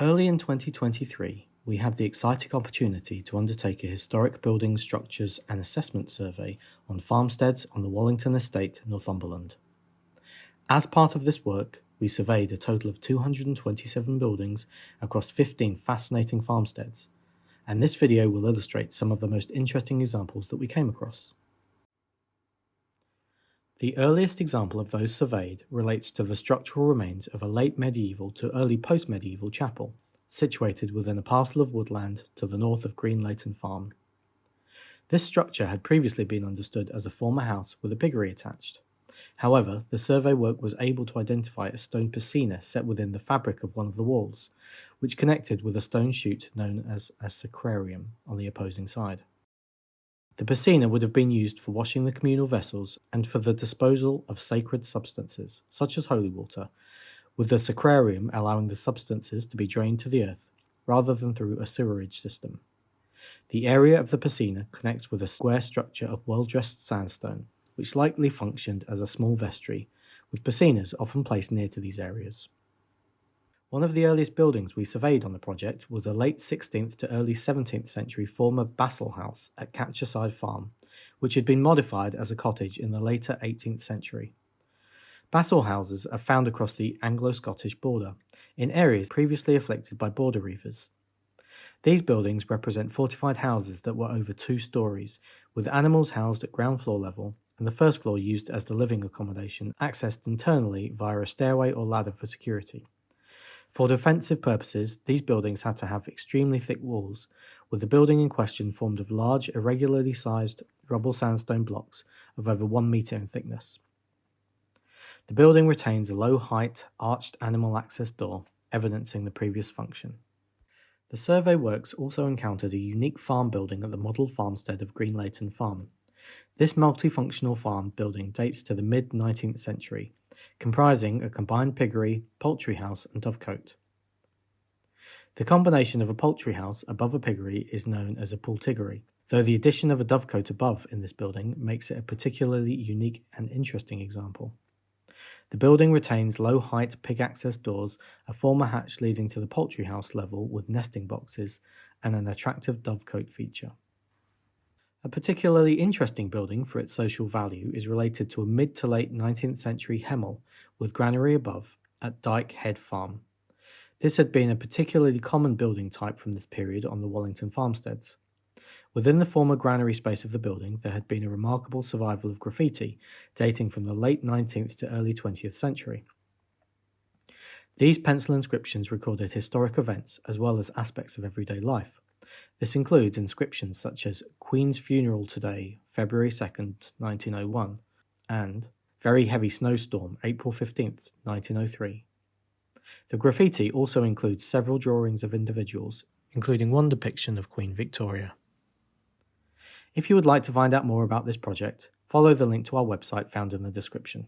Early in 2023, we had the exciting opportunity to undertake a historic building structures and assessment survey on farmsteads on the Wallington Estate, Northumberland. As part of this work, we surveyed a total of 227 buildings across 15 fascinating farmsteads, and this video will illustrate some of the most interesting examples that we came across. The earliest example of those surveyed relates to the structural remains of a late medieval to early post-medieval chapel, situated within a parcel of woodland to the north of Wallington Farm. This structure had previously been understood as a former house with a piggery attached. However, the survey work was able to identify a stone piscina set within the fabric of one of the walls, which connected with a stone chute known as a sacrarium on the opposing side. The piscina would have been used for washing the communal vessels and for the disposal of sacred substances, such as holy water, with the sacrarium allowing the substances to be drained to the earth, rather than through a sewerage system. The area of the piscina connects with a square structure of well-dressed sandstone, which likely functioned as a small vestry, with piscinas often placed near to these areas. One of the earliest buildings we surveyed on the project was a late 16th to early 17th century former Bassal house at Catcherside Farm, which had been modified as a cottage in the later 18th century. Bassal houses are found across the Anglo-Scottish border, in areas previously afflicted by border reavers. These buildings represent fortified houses that were over 2 stories, with animals housed at ground floor level, and the first floor used as the living accommodation, accessed internally via a stairway or ladder for security. For defensive purposes, these buildings had to have extremely thick walls, with the building in question formed of large, irregularly sized rubble sandstone blocks of over 1 metre in thickness. The building retains a low-height, arched animal access door, evidencing the previous function. The survey works also encountered a unique farm building at the model farmstead of Wallington Farm. This multifunctional farm building dates to the mid-19th century, comprising a combined piggery, poultry house and dovecote. The combination of a poultry house above a piggery is known as a poultiggery, though the addition of a dovecote above in this building makes it a particularly unique and interesting example. The building retains low-height pig-access doors, a former hatch leading to the poultry house level with nesting boxes, and an attractive dovecote feature. A particularly interesting building for its social value is related to a mid to late 19th century hemel with granary above at Dyke Head Farm. This had been a particularly common building type from this period on the Wallington farmsteads. Within the former granary space of the building, there had been a remarkable survival of graffiti dating from the late 19th to early 20th century. These pencil inscriptions recorded historic events as well as aspects of everyday life. This includes inscriptions such as Queen's Funeral Today, February 2nd, 1901, and Very Heavy Snowstorm, April 15th, 1903. The graffiti also includes several drawings of individuals, including one depiction of Queen Victoria. If you would like to find out more about this project, follow the link to our website found in the description.